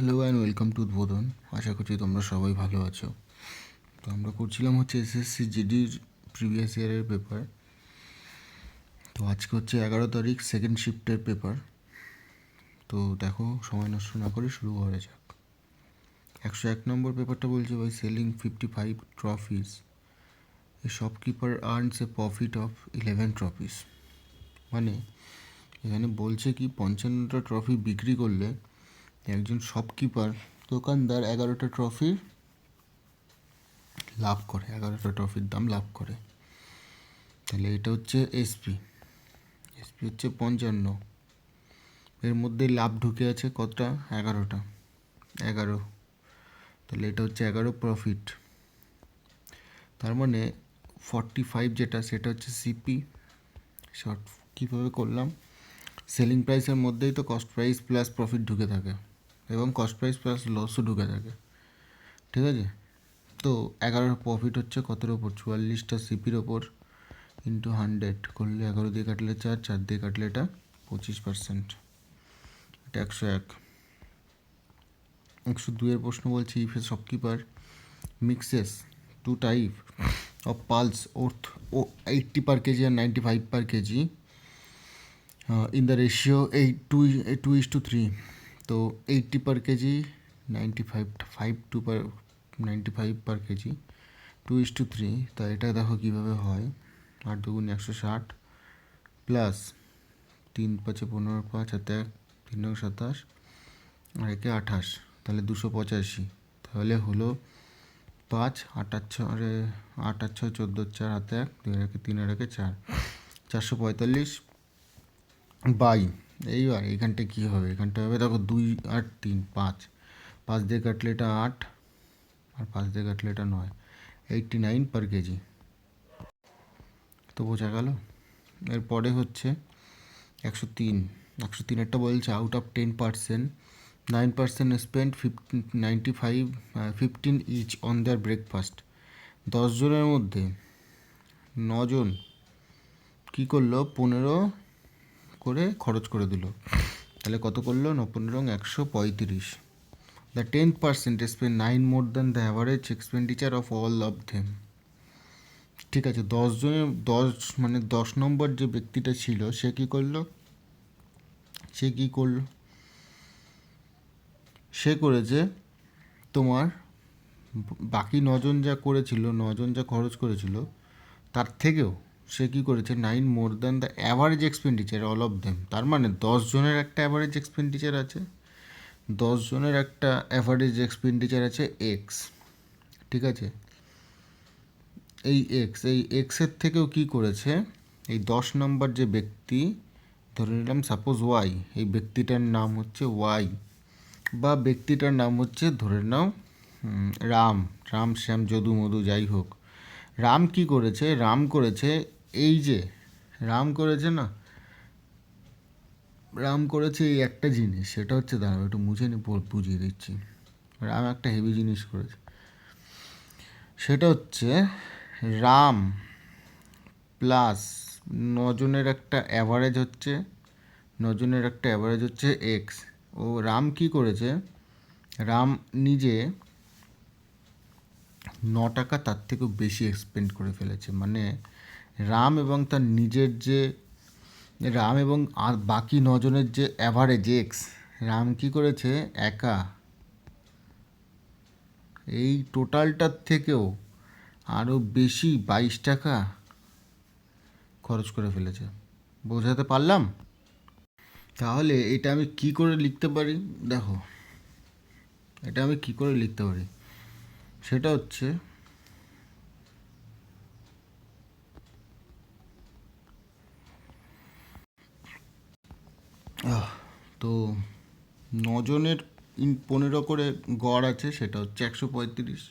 Hello and welcome to উদ্বোধন। আশা করছি তোমরা সবাই ভালো আছো। তো আমরা করছিলাম হচ্ছে এসএসসি জিডির প্রিভিয়াস ইয়ারের পেপার। তো আজকে হচ্ছে 11 তারিখ, সেকেন্ড শিফটের পেপার। তো দেখো, সময় নষ্ট না করে শুরু করা যাক। 101 নম্বর পেপারটা বলছে, by selling 55 trophies a shopkeeper earns a profit of 11 trophies. মানে এখানে বলছে কি, 55টা ট্রফি বিক্রি করলে একজন শপকিপার দোকানদার 11টা ট্রফির লাভ করে, 11টা ট্রফির দাম লাভ করে। তাহলে এটা হচ্ছে এসপি হচ্ছে 55, এর মধ্যে লাভ ঢুকে আছে কতটা? 11। তাহলে এটা হচ্ছে 11 প্রফিট। তার মানে 45 যেটা, সেটা হচ্ছে সিপি। শর্ট কীভাবে করলাম? সেলিং প্রাইসের মধ্যেই তো কস্ট প্রাইস প্লাস প্রফিট ঢুকে থাকে এবং কস্ট প্রাইস প্লাস লসও ঢুকে থাকে, ঠিক আছে? তো 11 প্রফিট হচ্ছে কতর ওপর? 44টা সিপির ওপর ইন্টু 100 করলে 11 দিয়ে কাটলে 4, 4 দিয়ে কাটলে এটা 25%। এটা 101। 102-এর প্রশ্ন বলছে, if a shopkeeper mixes two type of pulse worth 80 per kg আর 95 per kg in the ratio 2:3। তো 80 পার কেজি 95 পার কেজি 2:3। তা এটা দেখো কীভাবে হয়। 8 দুগুণ 160 প্লাস 3 5 15, 5 হাতে 1, 3 9 27 আর একে 28, তাহলে 285। তাহলে হলো 5 8 8 6 আরে 8 8 6 14, 4 হাতে 1, 2 একে 3 আর একে 4, 445 বাই। এইবার এইখানটা কী হবে? এখানটা হবে দেখো 2 8 3 5, 5 দিয়ে কাটলে এটা 8 আর 5 দিয়ে কাটলে এটা 9, 89 পার কেজি। তো বোঝা গেল। এরপরে হচ্ছে 103-103-এরটা বলছে, out of 10%, 9% spend 15 each on their breakfast. 10 জনের মধ্যে 9 জন কী করলো? 15 করে খরচ করে দিল। তাহলে কত করলো? 9 135। The 10% spend 9 more than the average expenditure of all of them. ঠিক আছে, 10 জনের 10 মানে 10 নম্বর যে ব্যক্তিটা ছিল, সে কী করলো? সে করেছে তোমার বাকি 9 জন যা করেছিল, 9 জন যা খরচ করেছিল, তার থেকেও সে কী করেছে? 9 more than the average expenditure all of them. তার মানে 10 জনের একটা অ্যাভারেজ এক্সপেন্ডিচার আছে, 10 জনের একটা অ্যাভারেজ এক্সপেন্ডিচার আছে এক্স, ঠিক আছে? এই এক্সের থেকেও কী করেছে? এই 10 নম্বর যে ব্যক্তি, ধরে নিলাম সাপোজ ওয়াই, এই ব্যক্তিটার নাম হচ্ছে ওয়াই, বা ব্যক্তিটার নাম হচ্ছে ধরে নাও রাম, শ্যাম যদু মধু যাই হোক। রাম কি করেছে? এই যে রাম করেছে না, রাম করেছে এই একটা জিনিস, সেটা হচ্ছে, দাঁড়াও একটু মুছে নিয়ে বুঝিয়ে দিচ্ছি। রাম একটা হেভি জিনিস করেছে, সেটা হচ্ছে রাম প্লাস 9 জনের একটা অ্যাভারেজ হচ্ছে এক্স। ও রাম কি করেছে? রাম নিজে 9 টাকা তার থেকেও বেশি এক্সপেন্ড করে ফেলেছে। মানে রাম এবং আর বাকি 9 জনের যে অ্যাভারেজ এক্স, রাম কি করেছে? একা এই টোটালটার থেকেও আরও বেশি 22 টাকা খরচ করে ফেলেছে। বোঝাতে পারলাম? তাহলে এটা আমি কি করে লিখতে পারি? দেখো, এটা আমি কি করে লিখতে পারি, সেটা হচ্ছে তো 9 জনের 15 করে গড় আছে, সেটা হচ্ছে 135।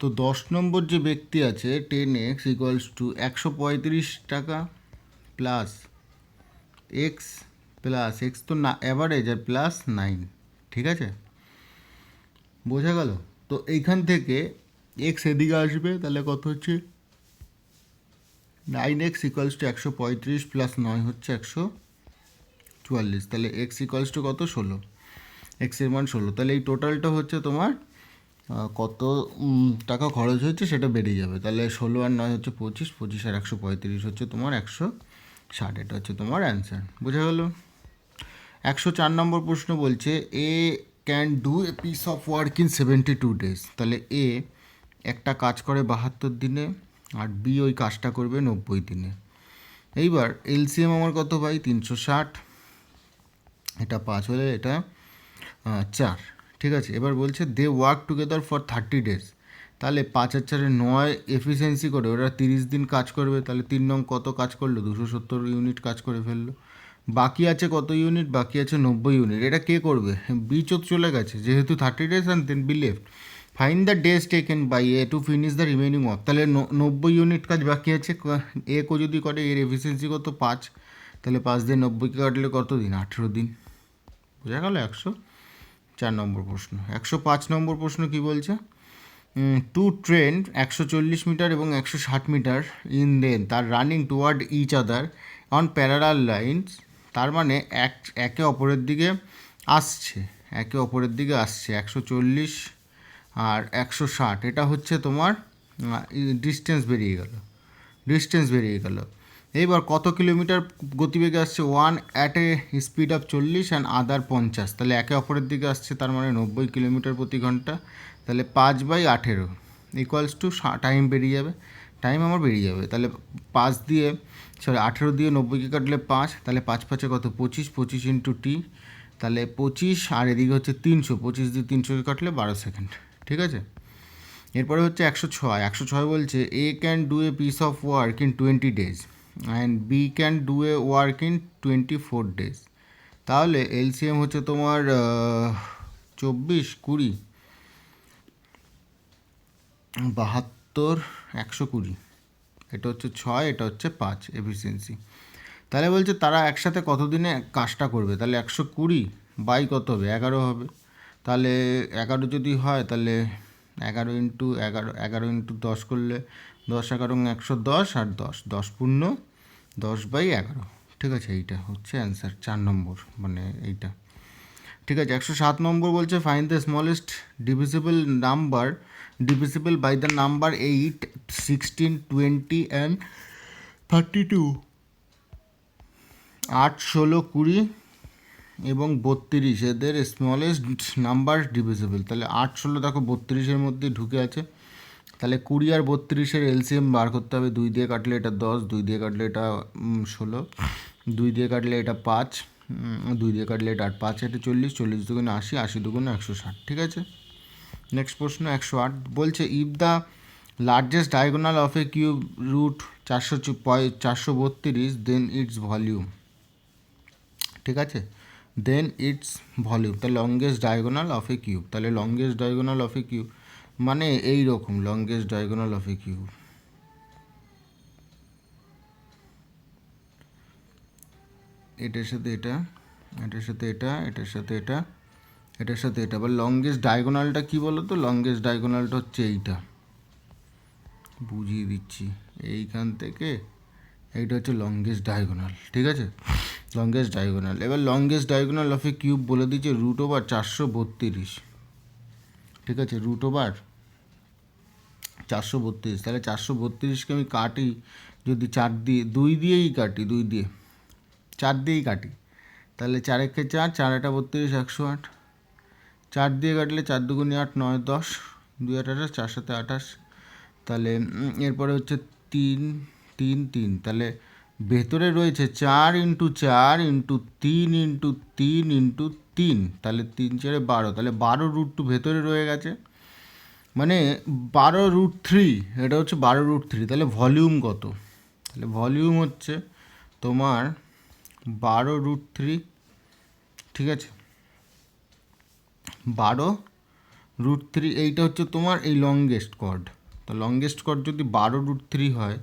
তো 10 নম্বর যে ব্যক্তি আছে 10x ইকুয়ালস টু 135 টাকা প্লাস এক্স তো না অ্যাভারেজ, আর প্লাস 9, ঠিক আছে? বোঝা গেল? তো এইখান থেকে এক্স এদিকে আসবে, তাহলে কত হচ্ছে? 9x ইকুয়ালস টু 135 প্লাস 9 হচ্ছে 144। তাহলে এক্স ইকুয়ালস টু কত? 16। এক্সের মান 16, তাহলে এই টোটালটা হচ্ছে তোমার কত টাকা খরচ হয়েছে সেটা বেরিয়ে যাবে। তাহলে 16 আর 9 হচ্ছে 25, 25 আর 135 হচ্ছে তোমার 160, এটা হচ্ছে তোমার অ্যান্সার। বোঝা গেল? 104 নম্বর প্রশ্ন বলছে A can do a piece of work in 72 days. তাহলে এ একটা কাজ করে 72 দিনে আর বি ওই কাজটা করবে 90 দিনে। এইবার এলসিএম আমার কত ভাই? 360, এটা 5 হলে এটা 4, ঠিক আছে। এবার বলছে they work together for 30 days. তাহলে 5 আর 4 9 এফিসিয়েন্সি করে ওরা 30 দিন কাজ করবে। তাহলে 3 নং কত কাজ করলো? 270 ইউনিট কাজ করে ফেললো। বাকি আছে কত ইউনিট? বাকি আছে 90 ইউনিট। এটা কে করবে? বি চলে গেছে যেহেতু 30 days and then B left. Find the days taken by A to finish the remaining work. তাহলে 90 ইউনিট কাজ বাকি আছে। এ কো যদি করে, এর এফিসিয়েন্সি কত? 5। তাহলে 5 দিয়ে 90কে কাটলে কত দিন? 18 দিন। বোঝা গেল? 104 নম্বর প্রশ্ন। 105 নম্বর প্রশ্ন কি বলছে? টু ট্রেন 140 মিটার এবং 160 মিটার ইন দেন তার running toward each other on parallel lines. তার মানে একে অপরের দিকে আসছে, 140 আর 160, এটা হচ্ছে তোমার ডিস্টেন্স বেরিয়ে গেল। এইবার কত কিলোমিটার গতিবেগে আসছে? 1 at a speed of 40 and other 50। তাহলে একে অপরের দিকে আসছে, তার মানে 90 কিলোমিটার প্রতি ঘন্টা। তাহলে 5/18 ইকুয়ালস টু টাইম বেরিয়ে যাবে। তাহলে 18 দিয়ে 90কে কাটলে 5, তাহলে 5 5 কত? 25, 25 ইন্টু টি, তাহলে 25, আর এদিকে হচ্ছে 300, 25 দিয়ে 300কে কাটলে 12 সেকেন্ড, ঠিক আছে। এরপরে হচ্ছে 106 বলছে A can do a piece of work in 20 days and B can do a work in 24 days. তাহলে এলসিএম হচ্ছে তোমার 24, 20, 72, 120। এটা হচ্ছে 6, এটা হচ্ছে 5 এফিসিয়েন্সি। তাহলে বলছে তারা একসাথে কতদিনে কাজটা করবে? তাহলে 120 বাই কত হবে? 11 হবে। তাহলে 11 যদি হয় তাহলে 11 ইন্টু 10 করলে 10 11 110 আর 10 পূর্ণ 10/11, ঠিক আছে। এইটা হচ্ছে অ্যান্সার 4 নম্বর, মানে এইটা, ঠিক আছে। 107 নম্বর বলছে find the smallest divisible by the number 8, 16, 20 and 32। 8, 16, 20 এবং 32 এদের স্মলেস্ট নাম্বার ডিভিজিবল। তাহলে 8, 16 দেখো 32-এর মধ্যে ঢুকে আছে। তাহলে 20 আর 32-এর এলসিএম বার করতে হবে। 2 দিয়ে কাটলে এটা 10, 2 দিয়ে কাটলে এটা 16, 2 দিয়ে কাটলে এটা 5, 2 দিয়ে কাটলে এটা 8, 5 এটা 40, 40 দুগুণে 80, 80 দুগুণে 160, ঠিক আছে। নেক্সট প্রশ্ন 108 বলছে if the largest diagonal of a cube root 432 then its volume, ঠিক আছে। দেন ইটস ভলিউম, তাহলে longest diagonal of a cube. তাহলে longest diagonal of a cube মানে এই রকম longest diagonal of a cube. এটার সাথে এটা, এটার সাথে এটা, এটার সাথে এটা, এটার সাথে এটা। আবার লংগেস্ট ডায়াগোনালটা কী বলো তো? লংগেস্ট ডায়াগোনালটা হচ্ছে এইটা, বুঝিয়ে দিচ্ছি। এইখান থেকে এইটা হচ্ছে লংগেস্ট ডায়াগোনাল, ঠিক আছে, লংগেস্ট ডায়াগোনাল। এবার longest diagonal of a cube বলে দিচ্ছে √/432, ঠিক আছে, √/432। তাহলে 432কে আমি কাটি যদি 4 দিয়ে, 2 দিয়েই কাটি, 2 দিয়ে 4 দিয়েই কাটি, তাহলে 4 একে 4, 4 8 32, 108। 4 দিয়ে কাটলে 4 দুগুণে 8, 9 10, 2 8 28, 4 7 28। তাহলে এরপরে হচ্ছে 3 3 3, তাহলে ভেতরে রয়েছে 4 ইন্টু 4 ইন্টু 3 ইন্টু 3 ইন্টু 3, তাহলে 3 4 12, তাহলে 12√2 ভেতরে রয়ে গেছে, মানে 12√3, এটা হচ্ছে 12√3। তাহলে ভলিউম কত? তাহলে ভলিউম হচ্ছে তোমার 12√3, ঠিক আছে, 12√3। এইটা হচ্ছে তোমার এই লংগেস্ট কর্ড। তো লংগেস্ট কর্ড যদি 12√3 হয়,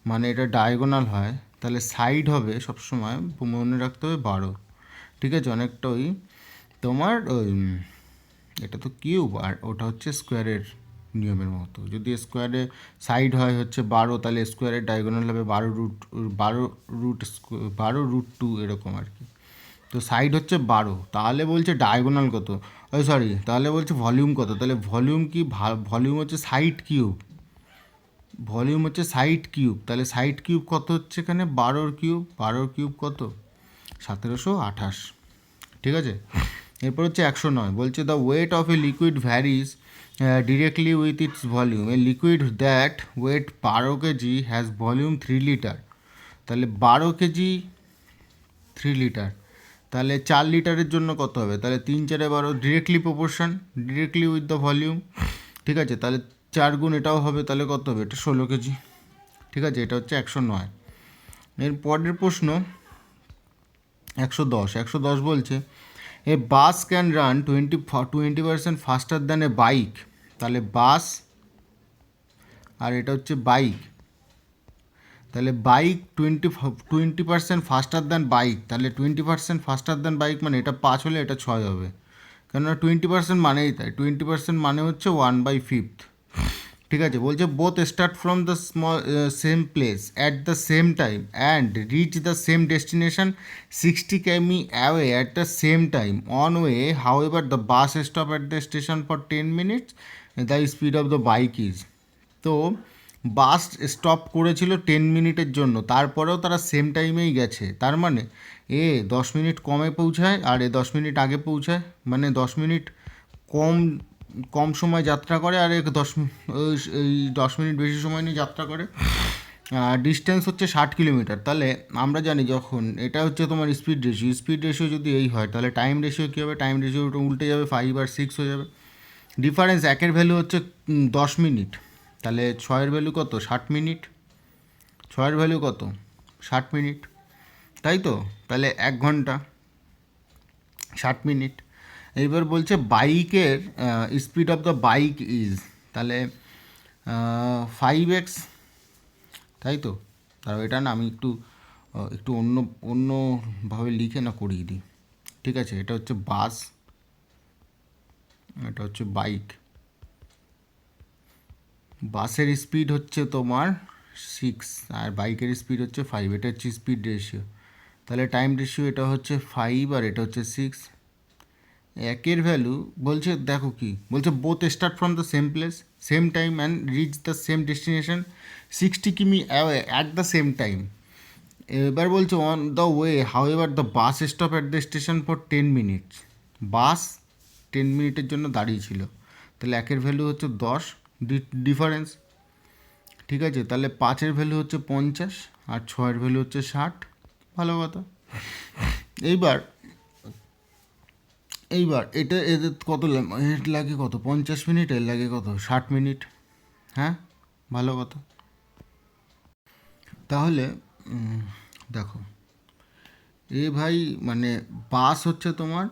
মানে এটা ডায়াগোনাল হয়, তাহলে সাইড হবে সবসময় মনে রাখতে হবে 12, ঠিক আছে। অনেকটা ওই তোমার ওই এটা তো কিউব আর ওটা হচ্ছে স্কোয়ারের নিয়মের মতো। যদি স্কোয়ারে সাইড হয় হচ্ছে 12, তাহলে স্কোয়ারের ডায়াগোনাল হবে 12√2 এরকম আর কি। তো সাইড হচ্ছে 12, তাহলে বলছে ডায়াগোনাল কত, সরি তাহলে বলছে ভলিউম কত, তাহলে ভলিউম কি, ভলিউম হচ্ছে সাইড কিউব, ভলিউম হচ্ছে সাইড কিউব, তাহলে সাইড কিউব কত হচ্ছে এখানে 12 কিউব, 12 কিউব কত 1728, ঠিক আছে। এরপর হচ্ছে 109, বলছে the weight of a liquid varies directly with its volume, a liquid that weight 12 kg has volume 3 litre, তাহলে 12 কেজি 3 লিটার, তাহলে 4 লিটারের জন্য কত হবে, তাহলে 3 4 12 directly proportion, directly with the volume, ঠিক আছে। তাহলে 4 গুণ এটাও হবে, তাহলে কত হবে, এটা 16 কেজি, ঠিক আছে। এটা হচ্ছে 109। এর পরের প্রশ্ন 110, 110 বলছে a bus can run 20% faster than a bike, তাহলে বাস আর এটা হচ্ছে বাইক, তাহলে বাইক 20% ফাস্টার দ্যান বাইক, তাহলে 20% ফাস্টার দ্যান বাইক মানে এটা 5 হলে এটা 6 হবে, কেননা 20% মানেই তাই, 20% মানে হচ্ছে 1/5, ঠিক আছে। বলছে both start from the same place at the same time and reach the same destination 60 কিমি away at the same time on way, however the bus stop at the station for 10 minutes, the speed of the bike is. তো bus stop করেছিল 10 মিনিটের জন্য, তারপরেও তারা same টাইমেই গেছে, তার মানে এ 10 মিনিট কমে পৌঁছায় আর এ 10 মিনিট আগে পৌঁছায়, মানে 10 মিনিট কম কম সময় যাত্রা করে আর এক 10 মিনিট বেশি সময় নিয়ে যাত্রা করে। ডিস্টেন্স হচ্ছে 60 কিলোমিটার, তাহলে আমরা জানি যখন এটা হচ্ছে তোমার স্পিড রেশিও যদি এই হয় তাহলে টাইম রেশিও কী হবে, টাইম রেশিও উল্টে যাবে, 5 আর 6 হয়ে যাবে। ডিফারেন্স একের ভ্যালু হচ্ছে 10 মিনিট, তাহলে 6-এর ভ্যালু কত 60 মিনিট, 6-এর ভ্যালু কত 60 মিনিট, তাই তো, তাহলে 1 ঘন্টা 60 মিনিট। এইবার বলছে বাইকের speed of the bike is, তাহলে 5x, তাই তো। তারপর এটা না আমি একটু অন্যভাবে লিখে না করিয়ে দিই, ঠিক আছে। এটা হচ্ছে বাস, এটা হচ্ছে বাইক, বাসের স্পিড হচ্ছে তোমার 6 আর বাইকের স্পিড হচ্ছে 5, এটা হচ্ছে স্পিড রেশিও, তাহলে টাইম রেশিও এটা হচ্ছে 5 আর এটা হচ্ছে 6। একের ভ্যালু বলছে দেখো কি বলছে, both start from the same place same time and reach the same destination 60 কিমি away at the same time. এবার বলছে on the way however the bus stop at the station for 10 minutes, bus 10 মিনিটের জন্য দাঁড়িয়েছিল, তাহলে একের value হচ্ছে 10, difference, ঠিক আছে। তাহলে 5-এর ভ্যালু হচ্ছে 50 আর 6-এর ভ্যালু হচ্ছে 60, ভালো কথা। এইবার এটা এদের কত এর লাগে কত 50 মিনিট, এর লাগে কত 60 মিনিট, হ্যাঁ ভালো কথা। তাহলে দেখো এ ভাই মানে বাস হচ্ছে তোমার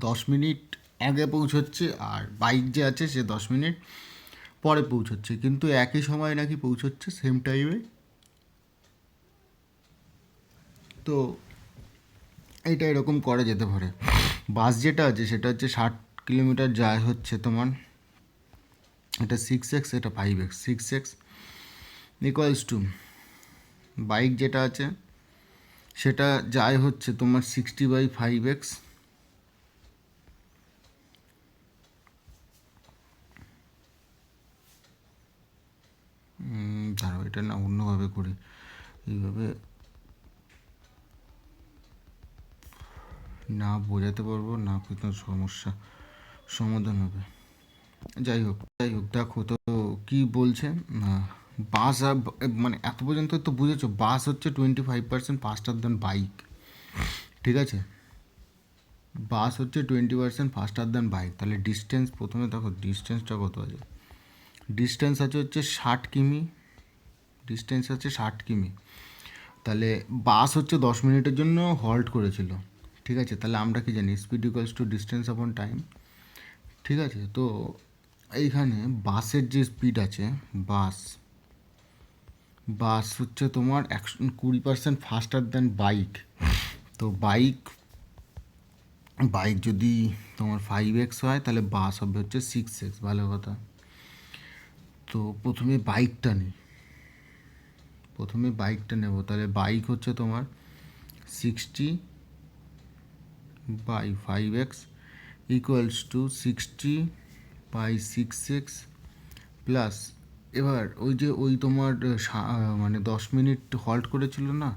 10 মিনিট আগে পৌঁছচ্ছে আর বাইক যে আছে সে 10 মিনিট পরে পৌঁছচ্ছে, কিন্তু একই সময় নাকি পৌঁছচ্ছে সেম টাইমে। তো এইটা এরকম করা যেতে পারে, বাস যেটা আছে সেটা হচ্ছে 60 কিলোমিটার যায় হচ্ছে তোমার, এটা 6x এটা 5x, 6x equals to bike যেটা আছে সেটা যায় হচ্ছে তোমার 60/5x, দাঁড়াও এটা না অন্যভাবে করি, এইভাবে না বোঝাতে পারবো না, কিন্তু সমস্যা সমাধান হবে। যাই হোক দেখো তো কি বলছে, বাস মানে এত পর্যন্ত তো বুঝেছো, বাস হচ্ছে 25% ফাস্টার দেন বাইক, ঠিক আছে। বাস হচ্ছে 20% ফাস্টার দেন বাইক, তাহলে ডিস্টেন্স প্রথমে দেখো ডিস্টেন্সটা কত আছে, ডিস্টেন্স আছে হচ্ছে 60 কিমি, ডিস্টেন্স আছে 60 কিমি, তাহলে বাস হচ্ছে 10 মিনিটের জন্য হল্ট করেছিল, ঠিক আছে। তাহলে আমরা কি জানি স্পিড ইকুয়ালস টু ডিস্টেন্স আপন টাইম, ঠিক আছে। তো এইখানে বাসের যে স্পিড আছে, বাস হচ্ছে তোমার 20% ফাস্টার দেন বাইক, তো বাইক যদি তোমার 5x হয় তাহলে বাস হবে হচ্ছে 6x, ভালো কথা। তো প্রথমে বাইকটা নেব, তাহলে বাইক হচ্ছে তোমার 60/5x equals to 60/6x plus, এবার ওই তোমার মানে 10 মিনিট হল্ট করেছিল না,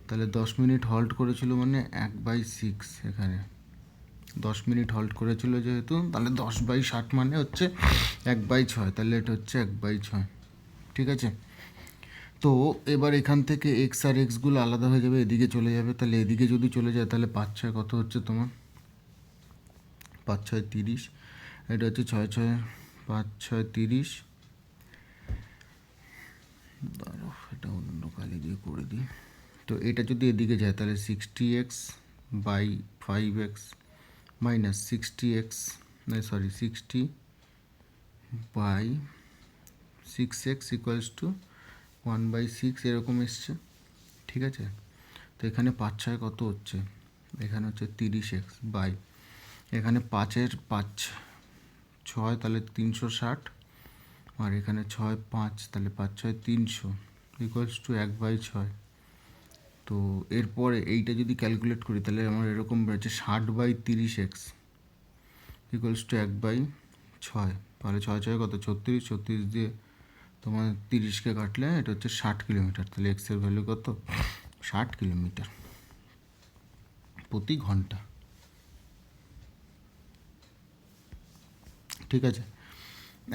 তাহলে 10 মিনিট হল্ট করেছিল মানে 1/6, এখানে 10 মিনিট হল্ট করেছিল যেহেতু, তাহলে 10/60 মানে হচ্ছে 1/6, তাহলে এটা হচ্ছে 1/6। ঠিক আছে, তো এবার এখান থেকে এক্স আর এক্সগুলো আলাদা হয়ে যাবে, এদিকে চলে যাবে, তাহলে এদিকে যদি চলে যায় তাহলে 5/6 কত হচ্ছে তোমার, 5/6 30, এটা হচ্ছে 6/6 5/6 30, দাঁড়াও এটা অন্য কালি দিয়ে করে দিই। তো এটা যদি এদিকে যায় তাহলে 60x/5x minus 60/6x equals to 1/6 এরকম এসছে। ঠিক আছে, তো এখানে 5/6 কত হচ্ছে, এখানে হচ্ছে 30x বাই, এখানে 5/6 তাহলে 360, আর এখানে 6/5 তাহলে 5/6 300 ইকুয়ালস টু 1/6। তো এরপরে এইটা যদি ক্যালকুলেট করি তাহলে আমার এরকম বেরোচ্ছে 60/30x ইকুয়ালস টু 1/6, তাহলে 6/6 কত 36, 36 দিয়ে তোমার 30কে কাটলে এটা হচ্ছে 60 কিলোমিটার, তাহলে এক্সের ভ্যালু কত 60 কিলোমিটার প্রতি ঘন্টা। ঠিক আছে,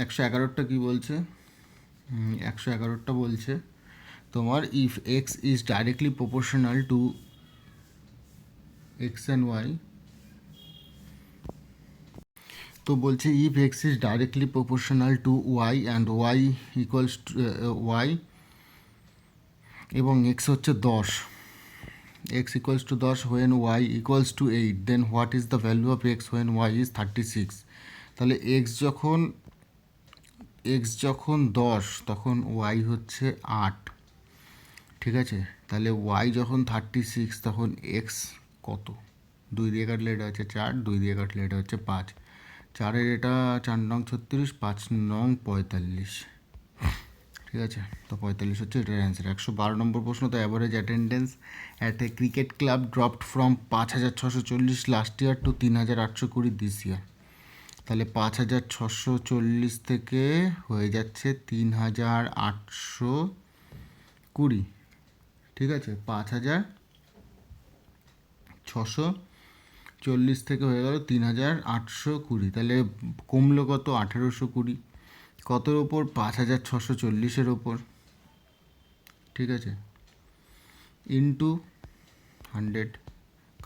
111টা কী বলছে, 111টা বলছে তোমার if x is directly proportional to x and y, তো বলছে if x is directly proportional to y and y equals to y, এবং এক্স হচ্ছে 10, x equals to 10 when y equals to 8, then what is the value of x when y is 36। তাহলে x যখন 10 তখন Y হচ্ছে 8। ঠিক আছে, তাহলে Y যখন 36 তখন এক্স কত, 2 দিয়ে কাটলে এটা হচ্ছে 4, 2 দিয়ে কাটলে এটা হচ্ছে 5, 4-এর এটা 4 নং 36, 5 নং 45। ঠিক আছে, তো 45 হচ্ছে এটার অ্যান্সার। 112 নম্বর প্রশ্ন, তো average attendance at a cricket club dropped from 5640 last year to 3820 this year. তাহলে 5640 থেকে হয়ে যাচ্ছে 3820। ঠিক আছে, 5640 থেকে হয়ে গেল 3820, তাহলে কমলো কত 1820, কতর ওপর 5640-এর ওপর। ঠিক আছে, ইন্টু 100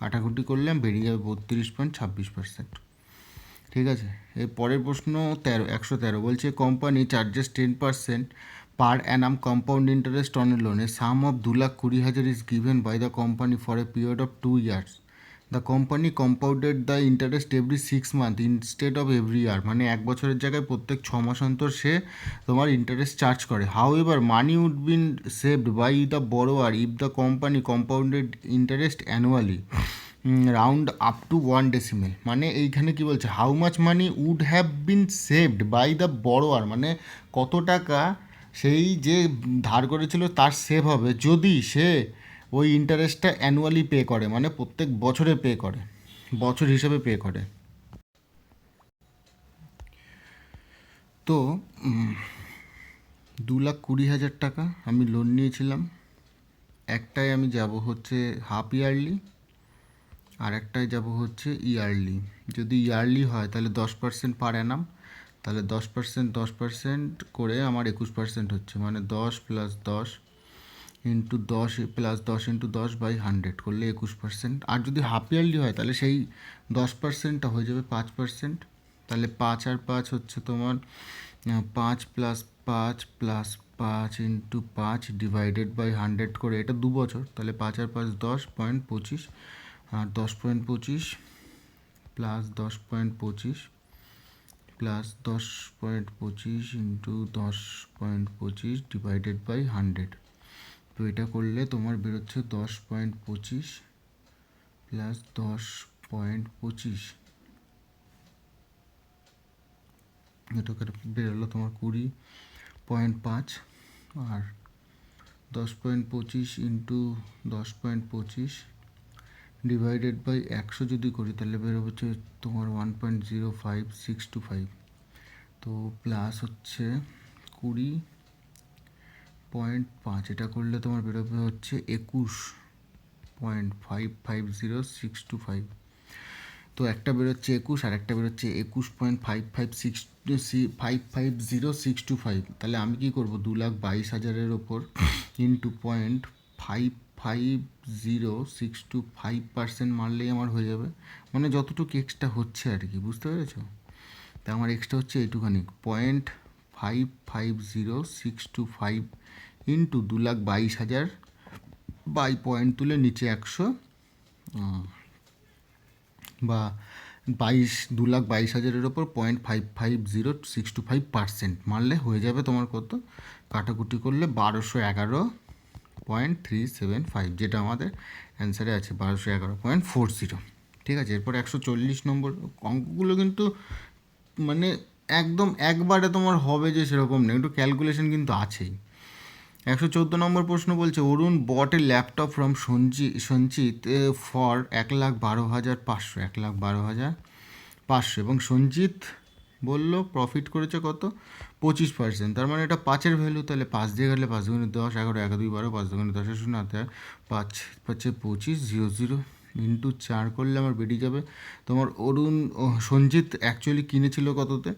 কাটাকুটি করলে বেরিয়ে যাবে 32.26%। ঠিক আছে, এর পরের প্রশ্ন 113 বলছে company charges 10% per annum compound interest on a loan, a sum of 2,20,000 is given by the company for a period of 2 years. The company compounded the interest every 6 months instead of every year, মানে 1 বছরের জায়গায় প্রত্যেক 6 মাস অন্তর সে তোমার interest charge করে। However money would been saved by the borrower if the company compounded interest annually round up to 1 decimal, মানে এইখানে কি বলছে how much money would have been saved by the borrower, মানে কত টাকা সেই যে ধার করেছিল তার সেভ হবে যদি সে ওই ইন্টারেস্টটা অ্যানুয়ালি পে করে, মানে প্রত্যেক বছরে পে করে, বছর হিসেবে পে করে। তো 2,20,000 টাকা আমি লোন নিয়েছিলাম, একটায় আমি যাব হচ্ছে হাফ ইয়ারলি, আর একটায় যাব হচ্ছে ইয়ারলি। যদি ইয়ারলি হয় তাহলে 10% পার অ্যানাম, তাহলে 10% করে আমার 21% হচ্ছে, মানে 10 + 10 ইন্টু 10 + 10 ইন্টু 10/100 করলে 21%। আর যদি হাফ ইয়ারলি হয় তাহলে সেই 10%টা হয়ে যাবে 5%, তাহলে 5 আর 5 হচ্ছে তোমার 5 + 5 + 5 ইন্টু 5 ডিভাইডেড বাই 100 করে, এটা 2 বছর, তাহলে 5 আর 5 10.25, আর 10.25 plus 10.25 plus 10.25 into 10.25 divided by 100, তো এটা করলে তোমার বেরোচ্ছে 10.25 প্লাস 10.25, এটা বেরোলো তোমার 20.5, আর 10.25 ইন্টু 10.25 ডিভাইডেড বাই 100 যদি করি তাহলে বেরোবে হচ্ছে তোমার 1.05625, তো প্লাস হচ্ছে 20.5, এটা করলে তোমার বেরোবে হচ্ছে 21.550625। তো একটা বেরোচ্ছে 21 আর একটা বেরোচ্ছে 21.550625, তাহলে আমি কি করব, 2,22,000 ওপর ইন্টু 0.550625% মারলেই আমার হয়ে যাবে, মানে যতটুকু এক্সট্রা হচ্ছে আর কি, বুঝতে পেরেছো? তা আমার এক্সট্রা হচ্ছে এইটুখানি 0.550625 ইন্টু 2,22,000 বাই পয়েন্ট তুলে নিচে 100, বা 2,22,000 ওপর 0.550625% মারলে হয়ে যাবে তোমার কত, কাটাকুটি করলে 1,211.375, যেটা আমাদের অ্যান্সারে আছে 1,211.40। ঠিক আছে, এরপর 140 নম্বর। অঙ্কগুলো কিন্তু মানে একদম একবারে তোমার হবে যে সেরকম নেই, একটু ক্যালকুলেশন কিন্তু আছেই। 114 নম্বর প্রশ্ন বলছে, অরুণ বট এ ল্যাপটপ ফ্রম সঞ্চিত ফর 1,12,500, 1,12,500, এবং সঞ্চিত বললো প্রফিট করেছে কত, 25%, তার মানে এটা 5-এর ভ্যালু, তাহলে 5 দিয়ে কাটলে 5 দুগুণে 10, 11, 1 2 12, 5 দুগুণে 10, 0 হাতে 5 5 25, 0 ইন্টু 4 করলে আমার বেরিয়ে যাবে তোমার অরুণ সঞ্জিত অ্যাকচুয়ালি কিনেছিল কততে,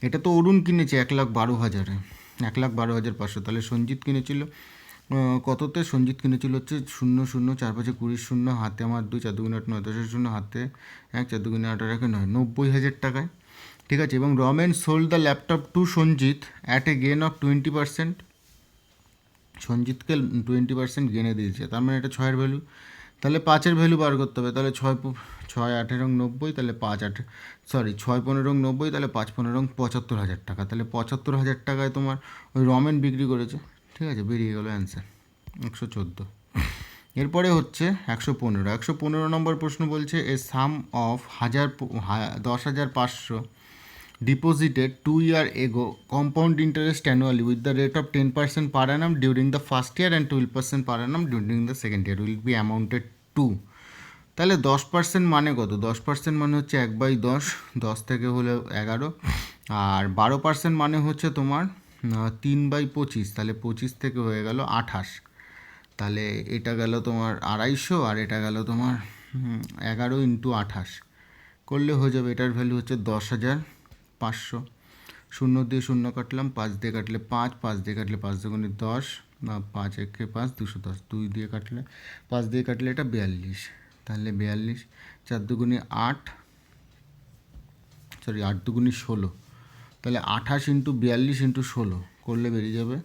এটা তো অরুণ কিনেছে 1,12,000-এ, 1,12,500, তাহলে সঞ্জিত কিনেছিল কততে, সঞ্জিত কিনেছিল হচ্ছে 0 0 4 5 20 0 হাতে আমার 2 4 2 8 9 10 0 হাতে 1 4 2 18 9 90,000 টাকায়। ঠিক আছে, এবং Ramen sold the laptop to Sanjit at a gain of 20%, সঞ্জিতকে 20% গেনে দিয়েছে, তার মানে এটা 6-এর ভ্যালু, তাহলে 5-এর ভ্যালু বার করতে হবে, তাহলে 6 18 90, তাহলে 6 15 90, তাহলে 5 15 75,000 টাকা, তাহলে 75,000 টাকায় তোমার ওই রমেন বিক্রি করেছে। ঠিক আছে, বেরিয়ে গেল অ্যান্সার 114। এরপরে হচ্ছে 115 নম্বর প্রশ্ন বলছে, এ sum of 10,500 deposited 2 year ago compound interest annually with the rate of 10% per annum during the first year and 12% per annum during the second year will be amounted to, তাহলে 10% মানে কত, 10% মানে হচ্ছে 1/10, 10 থেকে হলে 11, আর 12% মানে হচ্ছে তোমার 3/25, তাহলে 25 থেকে হয়ে গেল 28, তাহলে এটা গেল তোমার 250, আর এটা গেল তোমার 11 ইন্টু 28 করলে হয়ে যাবে, এটার ভ্যালু হচ্ছে 10,500। 0 দিয়ে 0 কাটলাম, 5 দিয়ে কাটলে 5, 5 দিয়ে কাটলে 5 দুগুণে 10, 5 একে 5 210, 2 দিয়ে কাটলে 5 দিয়ে কাটলে এটা 42, তাহলে 42, 4 দুগুণে 8, 8 দুগুণে 16, তাহলে 28 ইন্টু 42 ইন্টু 16 করলে বেরিয়ে যাবে।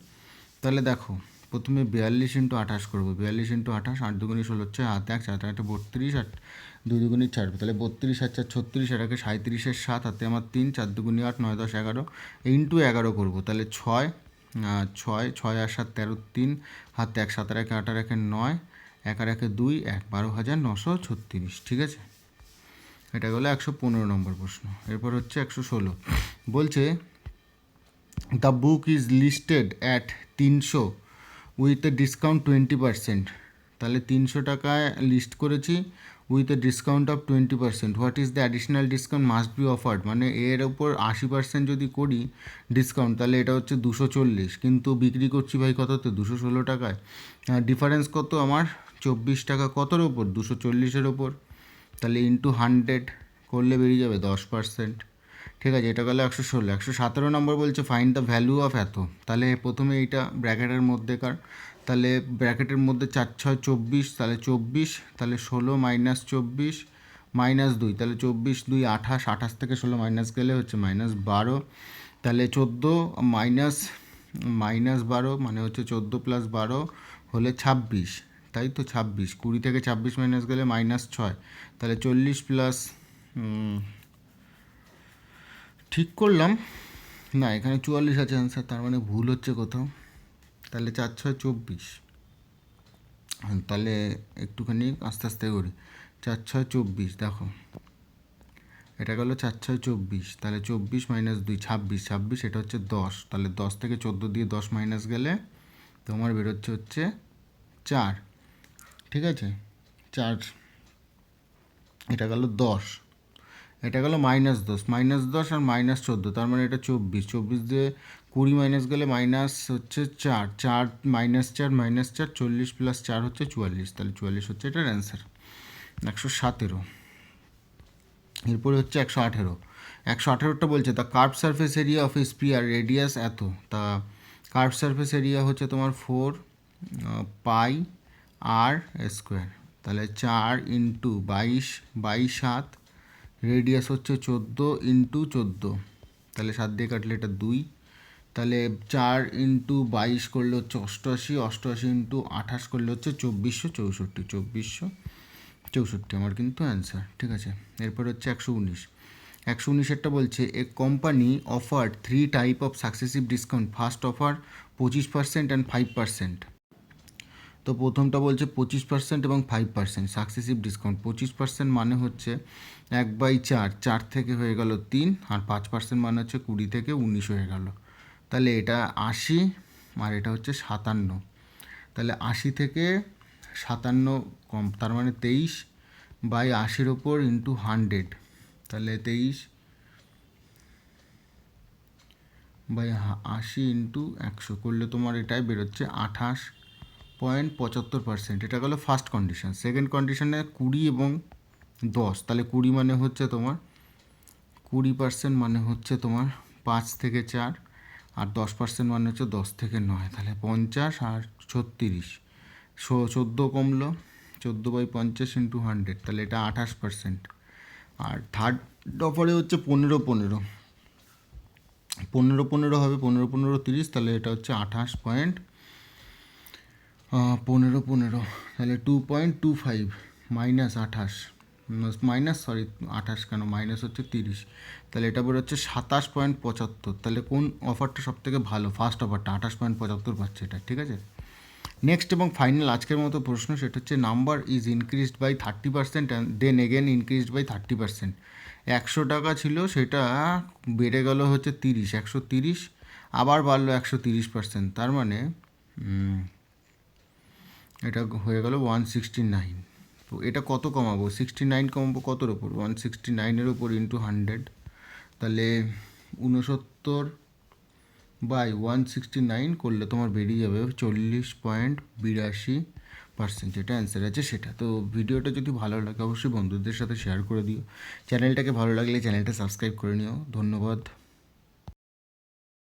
তাহলে দেখো প্রথমে 42 ইন্টু 28 করবো, 42 ইন্টু 28, 8 দুগুণে 16 হচ্ছে হাতে 1, 4 1 32, আর 2 দুগুণে 4, তাহলে 32 আর 4 36, এটাকে 37-এর 7, হাতে আমার 3, 4 দুগুণে 8, 9 10 11 ইন্টু 11 করবো, তাহলে 6 6 আর 7 13, 3 হাতে 1, 7 আর 1 8 আর 1 9, 1 আর 1 2, 12,936। ঠিক আছে, এটা হলো 115 নম্বর প্রশ্ন। এরপর হচ্ছে 116, বলছে the book is listed at 300 with a discount 20%, তাহলে 300 টাকায় লিস্ট করেছি with a discount of 20%, what is the additional discount must be offered, মানে এর ওপর 80% যদি করি ডিসকাউন্ট, তাহলে এটা হচ্ছে 240, কিন্তু বিক্রি করছি ভাই কততে, 216 টাকায়, ডিফারেন্স কত আমার 24 টাকা, কতর ওপর, 240-এর ওপর, তাহলে ইন্টু 100 করলে বেরিয়ে যাবে 10%। ঠিক আছে, এটা গেলো 116। 117 নম্বর বলছে ফাইন্ড দ্য ভ্যালু অফ এত, তাহলে প্রথমে এইটা ব্র্যাকেটের মধ্যেকার, তাহলে ব্র্যাকেটের মধ্যে 4 6 24, তাহলে 24, তাহলে 16 মাইনাস 24 মাইনাস 2, তাহলে 24 2 28, 28 থেকে 16 মাইনাস গেলে হচ্ছে -12, তাহলে 14 মাইনাস 12 মানে হচ্ছে 14 প্লাস 12 হলে 26, তাই তো 26, 20 থেকে 26 মাইনাস গেলে -6, তাহলে 40 প্লাস, ঠিক করলাম না, এখানে 44 আছে অ্যান্সার, তার মানে ভুল হচ্ছে কোথাও, তাহলে 4 6 24, তাহলে একটুখানি আস্তে আস্তে করি, 4 6 24, দেখো এটা গেলো 4 6 24, তাহলে 24 মাইনাস 2 26, 26 এটা হচ্ছে 10, তাহলে 10 থেকে 14 দিয়ে 10 মাইনাস গেলে তোমার বেরোচ্ছে হচ্ছে 4। ঠিক আছে, 4 এটা গেল 10, এটা গেল -10, -10 আর -14, তার মানে এটা 24, 24 দিয়ে 20 মাইনাস গেলে মাইনাস হচ্ছে 4, 4 -4 -4, 40 + 4 হচ্ছে 44, তাহলে 44 হচ্ছে এটার অ্যান্সার। 117, এরপরে হচ্ছে 118, 118টা বলছে the curve surface area of A spear radius এত। তা কার্ভ সারফেস এরিয়া হচ্ছে তোমার 4 পাই আর স্কোয়ার, তাহলে 4 ইন্টু 22, 22 7, রেডিয়াস হচ্ছে 14 ইন্টু 14, তাহলে 7 দিয়ে কাটলে এটা 2, তাহলে 4 ইন্টু 22 করলে হচ্ছে 88, 88 ইন্টু 28 করলে হচ্ছে 2464, 2464 আমার কিন্তু অ্যান্সার। ঠিক আছে, এরপর হচ্ছে 119, 119এরটা বলছে a company offered 3 type of successive discount, first offer 25% and 5%। তো প্রথমটা বলছে 25% এবং 5% সাকসেসিভ ডিসকাউন্ট। 25% মানে হচ্ছে 1/4, 4 থেকে হয়ে গেল 3, আর 5% মানে হচ্ছে 20 থেকে 19 হয়ে গেল। তাহলে এটা 80 আর এটা হচ্ছে 57, তাহলে 80 থেকে 57 কম, তার মানে 23/80 ওপর ইন্টু 100, তাহলে 23/80 ইন্টু 100 করলে তোমার এটাই বেরোচ্ছে 28.75%। এটা গেলো ফার্স্ট কন্ডিশন। সেকেন্ড কন্ডিশনে 20 এবং 10, তাহলে 20 মানে হচ্ছে তোমার 20% মানে হচ্ছে তোমার 5 থেকে 4, আর 10% মানে হচ্ছে 10 থেকে 9, তাহলে 50 আর 36, 14 কমলো, 14/50 ইন্টু 100, তাহলে এটা 28%। আর থার্ড অফারে হচ্ছে 15 15, 15 15 হবে, 15 15 30, তাহলে এটা হচ্ছে 15 15, তাহলে 2.25 মাইনাস 28 কেন, মাইনাস হচ্ছে 30, তাহলে এটা বেরোচ্ছে 27.75। তাহলে কোন অফারটা সব থেকে ভালো? ফার্স্ট অফারটা 28.75 পাচ্ছে এটা। ঠিক আছে, নেক্সট এবং ফাইনাল আজকের মতো প্রশ্ন, সেটা হচ্ছে number is increased by 30% and then again increased by 30%। 100 টাকা ছিল, সেটা বেড়ে গেল হচ্ছে 30, 130, আবার বাড়লো 130%, তার মানে এটা হয়ে গেল 169। তো এটা কত কমাবো? 69 কমাবো কতর ওপর? 169-এর ওপর ইন্টু 100, তাহলে 69/169 করলে তোমার বেরিয়ে যাবে 40.82%, যেটা অ্যান্সার আছে সেটা। তো ভিডিওটা যদি ভালো লাগে অবশ্যই বন্ধুদের সাথে শেয়ার করে দিও, চ্যানেলটাকে ভালো লাগলে চ্যানেলটা সাবস্ক্রাইব করে নিও। ধন্যবাদ।